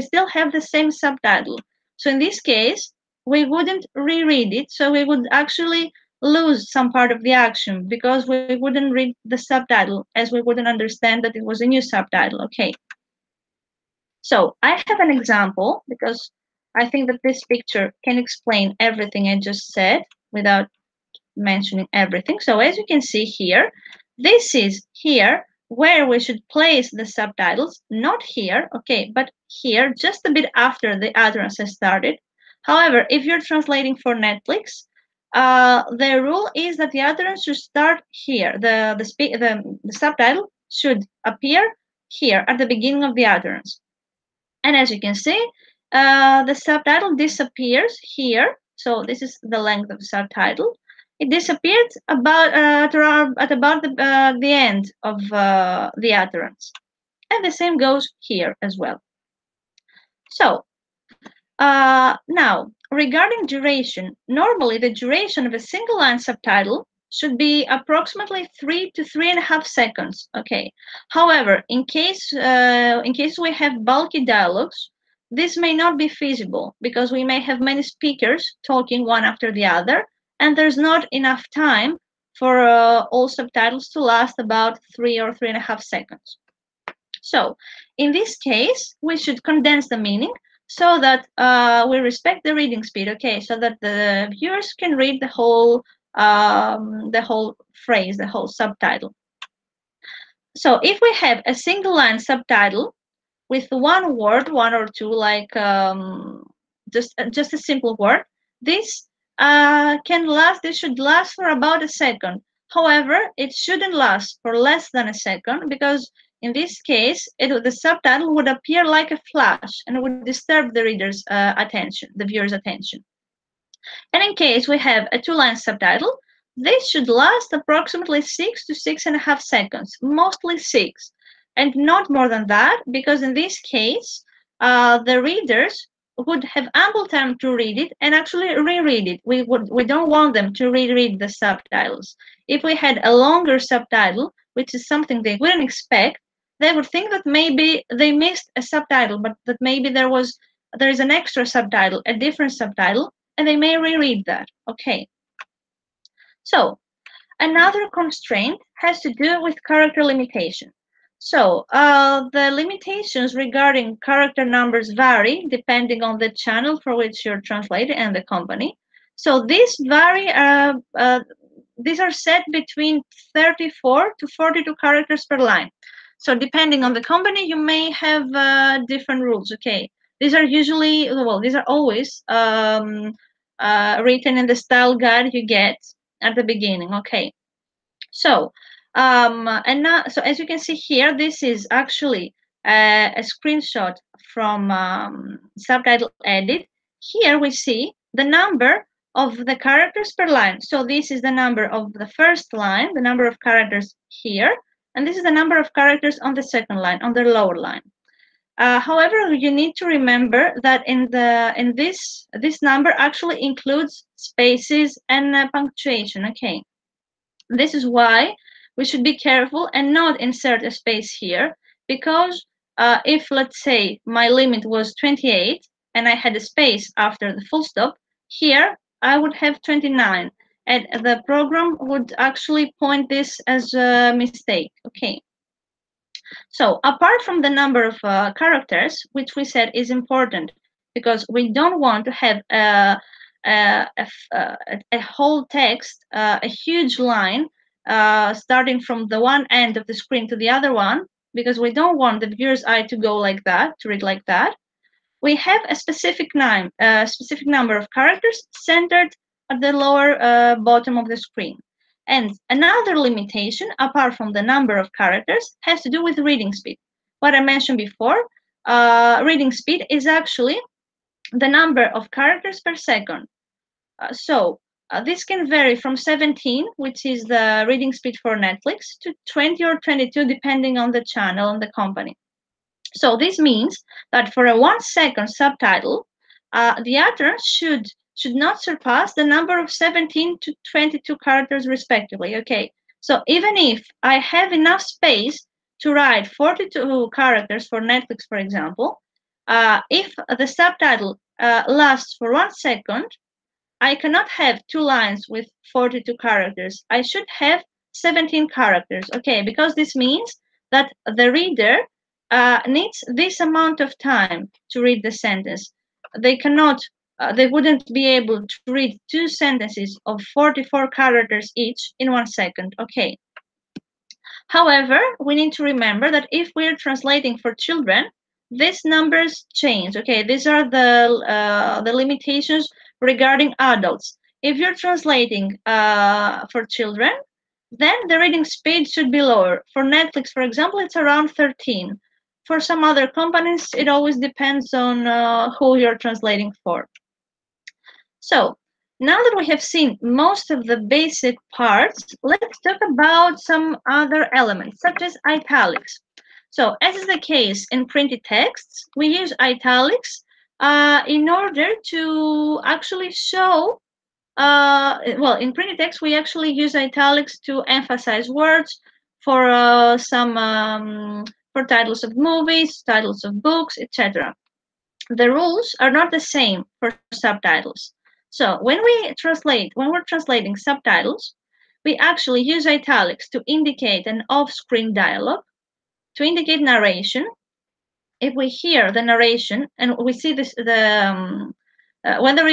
still have the same subtitle. So in this case, we wouldn't reread it, so we would actually lose some part of the action because we wouldn't read the subtitle, as we wouldn't understand that it was a new subtitle. Okay. So I have an example because I think that this picture can explain everything I just said without mentioning everything. So as you can see here, this is here where we should place the subtitles, not here, okay, but here, just a bit after the utterance has started. However, if you're translating for Netflix, the rule is that the utterance should start here. The subtitle should appear here at the beginning of the utterance. And as you can see, the subtitle disappears here. So this is the length of the subtitle. It disappeared at about the end of the utterance. And the same goes here as well. So now, regarding duration, normally the duration of a single line subtitle should be approximately 3 to 3.5 seconds. Okay. However, in case we have bulky dialogues, this may not be feasible because we may have many speakers talking one after the other, and there's not enough time for all subtitles to last about 3 or 3.5 seconds. So, in this case, we should condense the meaning so that we respect the reading speed, okay, so that the viewers can read the whole phrase, the whole subtitle. So if we have a single line subtitle with one word, one or two, like just a simple word, this should last for about a second. However, it shouldn't last for less than a second because in this case, the subtitle would appear like a flash and would disturb the reader's attention, the viewer's attention. And in case we have a two-line subtitle, this should last approximately 6 to 6.5 seconds, mostly 6, and not more than that, because in this case, the readers would have ample time to read it and actually reread it. We don't want them to reread the subtitles. If we had a longer subtitle, which is something they wouldn't expect, they would think that maybe they missed a subtitle, but that maybe there is an extra subtitle, a different subtitle, and they may reread that. Okay. So another constraint has to do with character limitation. So the limitations regarding character numbers vary depending on the channel for which you're translating and the company. So these vary. These are set between 34 to 42 characters per line. So depending on the company, you may have different rules. Okay, these are usually, well, these are always written in the style guide you get at the beginning. Okay, so and now, so as you can see here, this is actually a screenshot from Subtitle Edit. Here we see the number of the characters per line. So this is the number of the first line, the number of characters here, and this is the number of characters on the second line, on the lower line. However, you need to remember that this number actually includes spaces and punctuation. Okay, this is why we should be careful and not insert a space here, because if, let's say, my limit was 28 and I had a space after the full stop, here I would have 29, and the program would actually point this as a mistake. Okay. So apart from the number of characters, which we said is important because we don't want to have a whole text, a huge line starting from the one end of the screen to the other one, because we don't want the viewer's eye to go like that, to read like that. We have a specific number of characters centered at the lower bottom of the screen. And another limitation, apart from the number of characters, has to do with reading speed. What I mentioned before, reading speed is actually the number of characters per second. So this can vary from 17, which is the reading speed for Netflix, to 20 or 22, depending on the channel and the company. So this means that for a 1-second subtitle, the utterance should should not surpass the number of 17 to 22 characters respectively. Okay, so even if I have enough space to write 42 characters for Netflix, for example, if the subtitle lasts for 1 second, I cannot have 2 lines with 42 characters. I should have 17 characters, okay, because this means that the reader needs this amount of time to read the sentence. They cannot, they wouldn't be able to read 2 sentences of 44 characters each in 1 second, okay. However, we need to remember that if we're translating for children, these numbers change, okay. These are the limitations regarding adults. If you're translating for children, then the reading speed should be lower. For Netflix, for example, it's around 13. For some other companies, it always depends on who you're translating for. So, now that we have seen most of the basic parts, let's talk about some other elements, such as italics. So, as is the case in printed texts, we use italics in order to actually show well, in printed text, we actually use italics to emphasize words for for titles of movies, titles of books, etc. The rules are not the same for subtitles. So when we're translating subtitles, we actually use italics to indicate an off-screen dialogue, to indicate narration. If we hear the narration and we see this, whether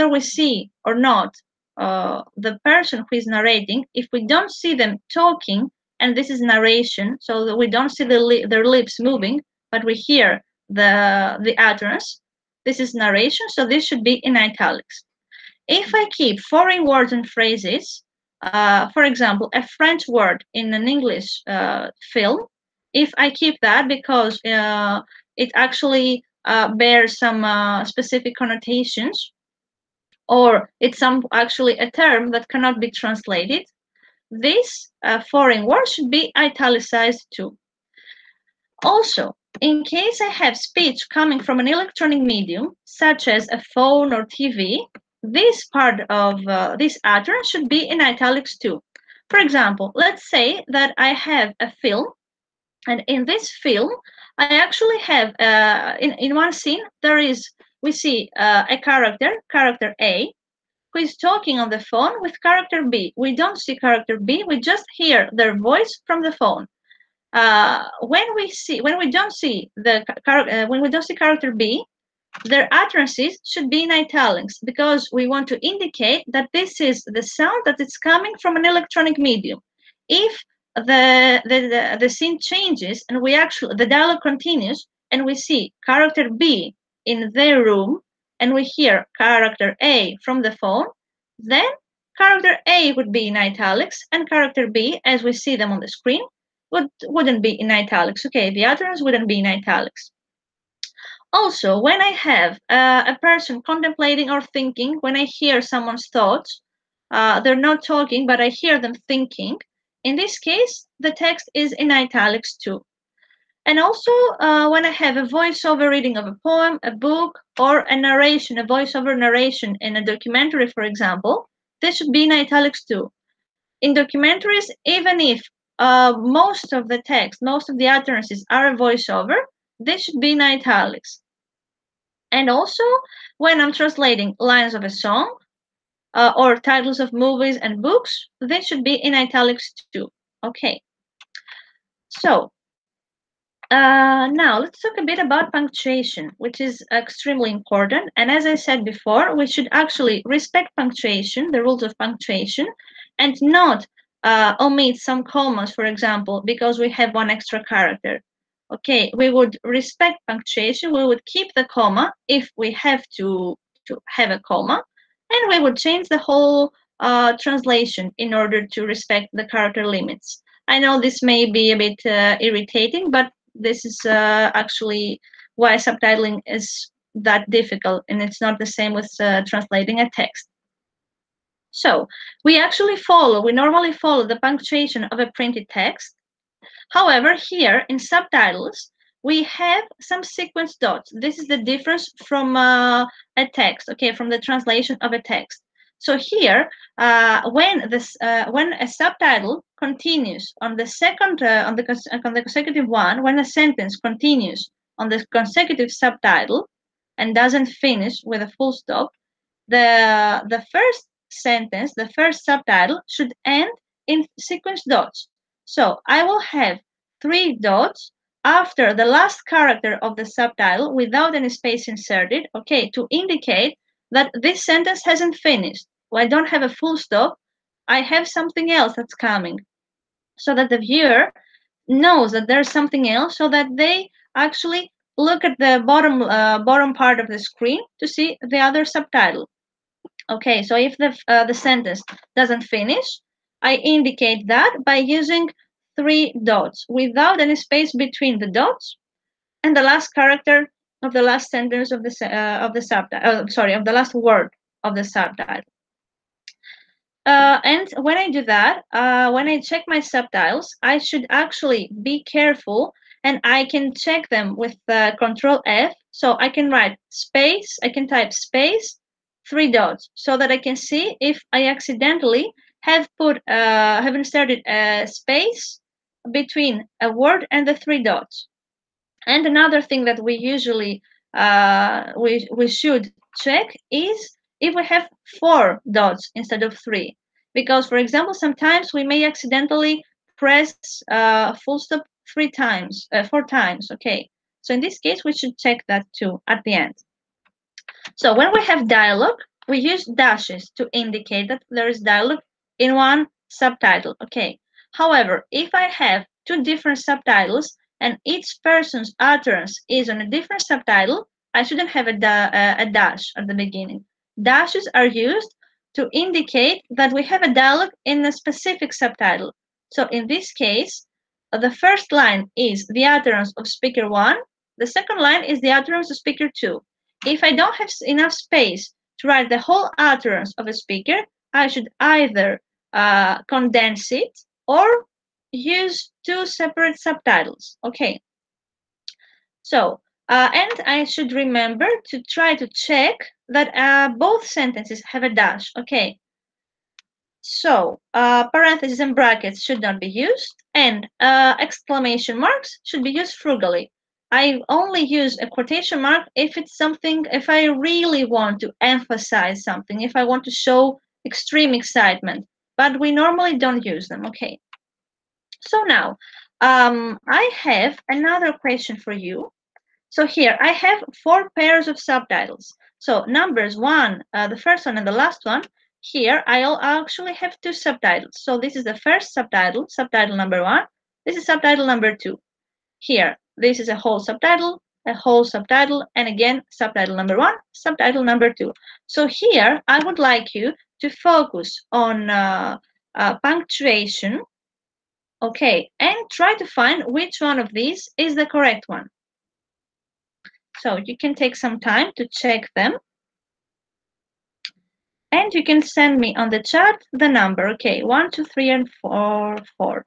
we see or not the person who is narrating, if we don't see them talking, and this is narration, so that we don't see their lips moving, but we hear the utterance, this is narration, so this should be in italics. If I keep foreign words and phrases, for example, a French word in an English film, if I keep that because it actually bears some specific connotations, or it's actually a term that cannot be translated, this foreign word should be italicized too. Also, in case I have speech coming from an electronic medium, such as a phone or TV, this part of this utterance should be in italics too. For example, let's say that I have a film, and in this film, I actually have, in one scene, we see a character A, who is talking on the phone with character B. We don't see character B, we just hear their voice from the phone. When we don't see character B, their utterances should be in italics because we want to indicate that this is the sound that is coming from an electronic medium. If the scene changes and the dialogue continues and we see character B in their room and we hear character A from the phone, then character A would be in italics and character B, as we see them on the screen, wouldn't be in italics. Okay, the utterance wouldn't be in italics. Also, when I have a person contemplating or thinking, when I hear someone's thoughts, they're not talking, but I hear them thinking, in this case, the text is in italics too. And also, when I have a voiceover reading of a poem, a book, or a narration, a voiceover narration in a documentary, for example, this should be in italics too. In documentaries, even if most of the text, most of the utterances are a voiceover, this should be in italics. And also, when I'm translating lines of a song or titles of movies and books, they should be in italics too. Okay. So, now let's talk a bit about punctuation, which is extremely important. And as I said before, we should actually respect punctuation, the rules of punctuation, and not omit some commas, for example, because we have one extra character. Okay, we would respect punctuation, we would keep the comma if we have to have a comma, and we would change the whole translation in order to respect the character limits. I know this may be a bit irritating, but this is actually why subtitling is that difficult, and it's not the same with translating a text. So we normally follow the punctuation of a printed text. However, here in subtitles, we have some sequence dots. This is the difference from a text, okay, from the translation of a text. So here, when a subtitle continues on the second, on the consecutive one, when a sentence continues on the consecutive subtitle and doesn't finish with a full stop, the first sentence, the first subtitle, should end in sequence dots. So I will have 3 dots after the last character of the subtitle without any space inserted, okay, to indicate that this sentence hasn't finished. Well, I don't have a full stop. I have something else that's coming, so that the viewer knows that there's something else, so that they actually look at the bottom part of the screen to see the other subtitle. Okay, so if the sentence doesn't finish, I indicate that by using 3 dots without any space between the dots and the last character of the last sentence of the subtitle. Sorry, of the last word of the subtitle. And when I do that, when I check my subtitles, I should actually be careful, and I can check them with Control F. So I can write space, I can type space, 3 dots, so that I can see if I accidentally have inserted a space between a word and the 3 dots. And another thing that we usually we should check is if we have 4 dots instead of 3, because, for example, sometimes we may accidentally press full stop 4 times. Okay, so in this case we should check that too at the end. So when we have dialogue, we use dashes to indicate that there is dialogue in one subtitle. Okay, however, if I have 2 different subtitles and each person's utterance is on a different subtitle, I shouldn't have a dash at the beginning. Dashes are used to indicate that we have a dialogue in a specific subtitle. So in this case, the first line is the utterance of speaker 1, the second line is the utterance of speaker 2. If I don't have enough space to write the whole utterance of a speaker, I should either condense it or use 2 separate subtitles. Okay, so and I should remember to try to check that both sentences have a dash. Okay, so parentheses and brackets should not be used, and exclamation marks should be used frugally. I only use a quotation mark if it's something, if I really want to emphasize something, if I want to show extreme excitement, but we normally don't use them. Okay, so now I have another question for you. So here I have 4 pairs of subtitles. So numbers 1, the first one and the last one. Here I'll actually have 2 subtitles. So this is the first subtitle, subtitle number 1. This is subtitle number 2. Here, this is a whole subtitle, and again, subtitle number 1, subtitle number 2. So here, I would like you to focus on punctuation, okay, and try to find which one of these is the correct one. So you can take some time to check them. And you can send me on the chat the number, okay, 1, 2, 3, and 4, 4.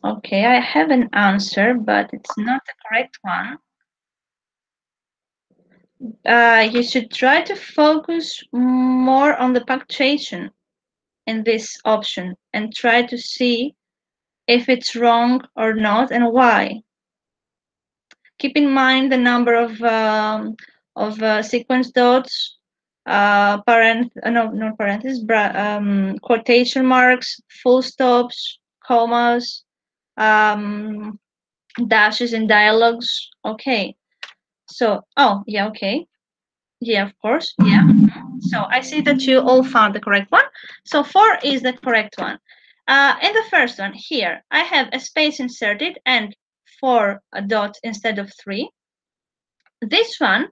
Okay, I have an answer, but it's not the correct one. You should try to focus more on the punctuation in this option and try to see if it's wrong or not and why. Keep in mind the number of sequence dots, quotation marks, full stops, commas, dashes in dialogues. Okay, so okay, yeah, of course, yeah. So I see that you all found the correct one. So 4 is the correct one. In the first one here, I have a space inserted and 4 dots instead of 3. This one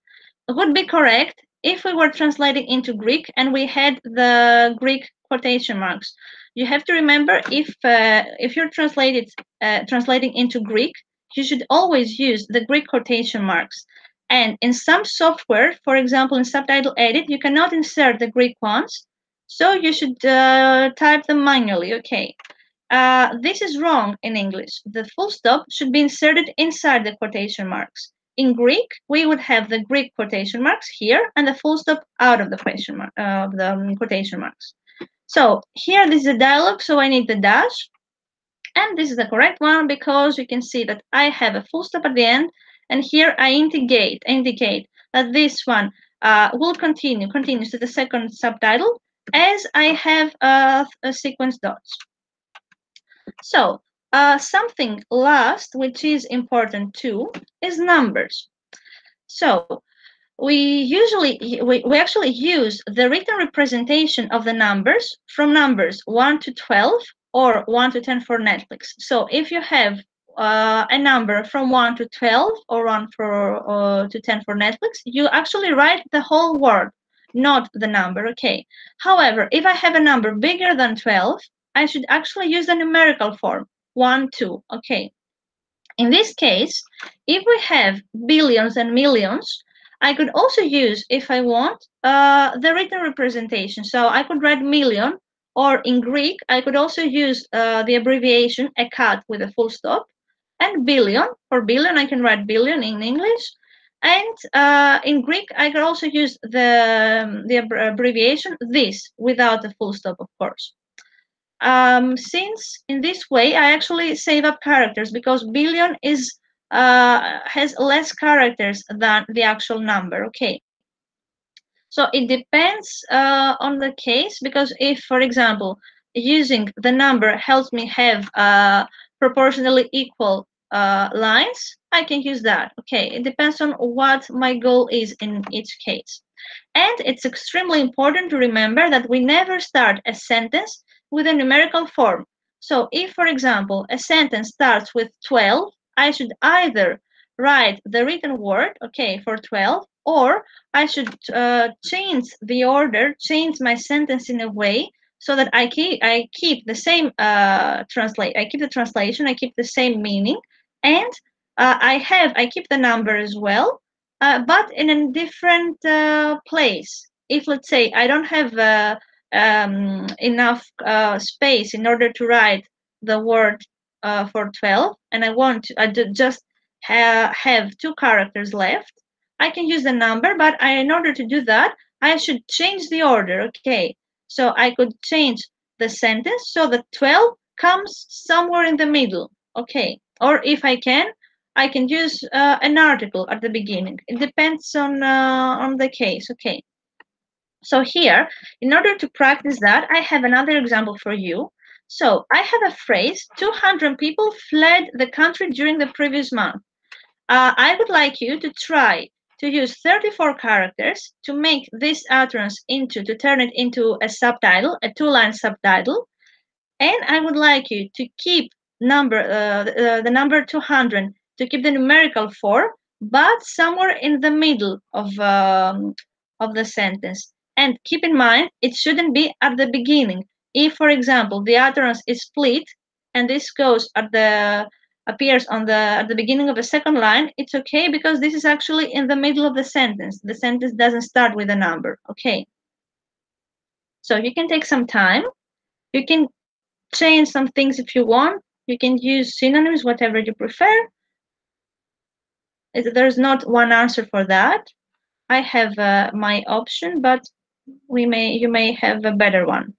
would be correct if we were translating into Greek and we had the Greek quotation marks. You have to remember, if you're translating into Greek, you should always use the Greek quotation marks. And in some software, for example, in Subtitle Edit, you cannot insert the Greek ones, so you should type them manually, okay? This is wrong in English. The full stop should be inserted inside the quotation marks. In Greek, we would have the Greek quotation marks here and the full stop out of the quotation marks. So here, this is a dialog, so I need the dash. And this is the correct one because you can see that I have a full stop at the end. And here I indicate that this one will continues to the second subtitle as I have a sequence dots. So something last, which is important too, is numbers. So we actually use the written representation of the numbers from numbers 1 to 12 or 1 to 10 for Netflix. So if you have a number from 1 to 12 or 1 to 10 for Netflix, you actually write the whole word, not the number, okay? However, if I have a number bigger than 12, I should actually use the numerical form, 1, 2, okay? In this case, if we have billions and millions, I could also use, if I want, the written representation. So I could write million, or in Greek, I could also use the abbreviation a cat with a full stop, and billion. For billion, I can write billion in English. And in Greek, I could also use the abbreviation this without a full stop, of course. Since in this way, I actually save up characters because billion is has less characters than the actual number, okay? So it depends on the case, because if, for example, using the number helps me have proportionally equal lines, I can use that, okay? It depends on what my goal is in each case. And it's extremely important to remember that we never start a sentence with a numerical form. So if, for example, a sentence starts with 12, I should either write the written word, okay, for 12, or I should change the order, change my sentence in a way so that I keep the same I keep the translation, I keep the same meaning, and I keep the number as well, but in a different place. If, let's say, I don't have enough space in order to write the word for 12, and I want to just have 2 characters left, I can use the number, but in order to do that, I should change the order, okay? So I could change the sentence so that 12 comes somewhere in the middle, okay? Or if I can use an article at the beginning. It depends on the case, okay? So here, in order to practice that, I have another example for you. So I have a phrase, 200 people fled the country during the previous month. I would like you to try to use 34 characters to make this utterance to turn it into a subtitle, a 2-line subtitle. And I would like you to keep the number 200, to keep the numerical form, but somewhere in the middle of the sentence. And keep in mind, it shouldn't be at the beginning. If, for example, the utterance is split, and this appears at the beginning of the second line, it's okay because this is actually in the middle of the sentence. The sentence doesn't start with a number, okay? So you can take some time. You can change some things if you want. You can use synonyms, whatever you prefer. There's not one answer for that. I have my option, but you may have a better one.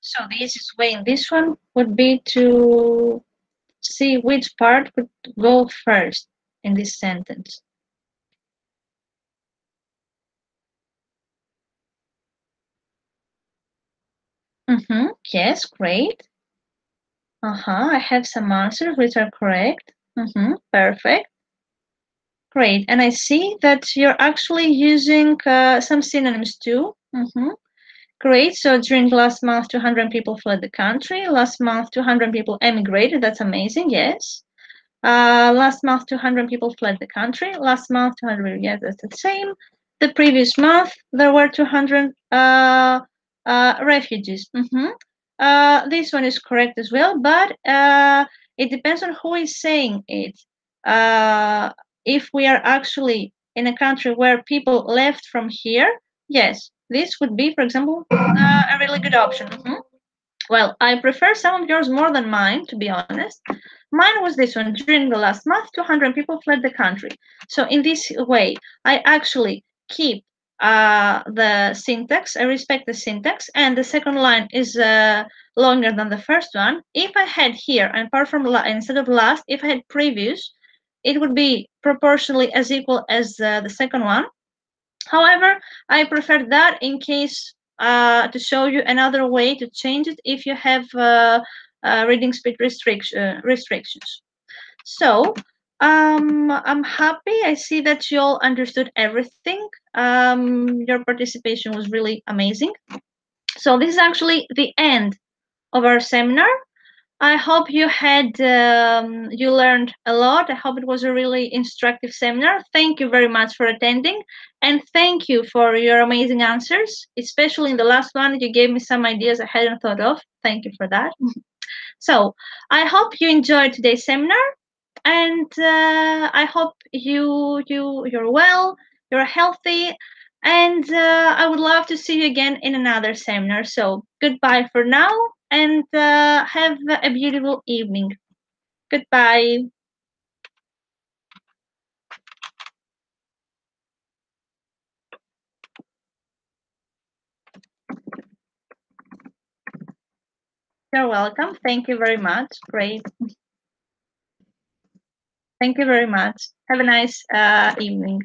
So the easiest way in this one would be to see which part would go first in this sentence. Yes, great. I have some answers which are correct. Perfect. Great. And I see that you're actually using some synonyms too. Great. So during last month, 200 people fled the country. Last month, 200 people emigrated. That's amazing. Yes. Last month, 200 people fled the country. Last month, 200. Yes, that's the same. The previous month, there were 200 refugees. This one is correct as well, but it depends on who is saying it. If we are actually in a country where people left from here, yes, this would be, for example, a really good option. Well, I prefer some of yours more than mine, to be honest. Mine was this one. During the last month, 200 people fled the country. So in this way, I actually keep the syntax. I respect the syntax, and the second line is longer than the first one. If I had here, and apart from instead of last, if I had previous, it would be proportionally as equal as the second one. However, I prefer that in case to show you another way to change it if you have reading speed restrictions. So I'm happy. I see that you all understood everything. Your participation was really amazing. So this is actually the end of our seminar. I hope you had you learned a lot. I hope it was a really instructive seminar. Thank you very much for attending, and thank you for your amazing answers, especially in the last one. You gave me some ideas I hadn't thought of. Thank you for that. So I hope you enjoyed today's seminar, and I hope you're well, you're healthy, and I would love to see you again in another seminar. So goodbye for now, and have a beautiful evening. Goodbye. You're welcome. Thank you very much. Great. Thank you very much. Have a nice evening.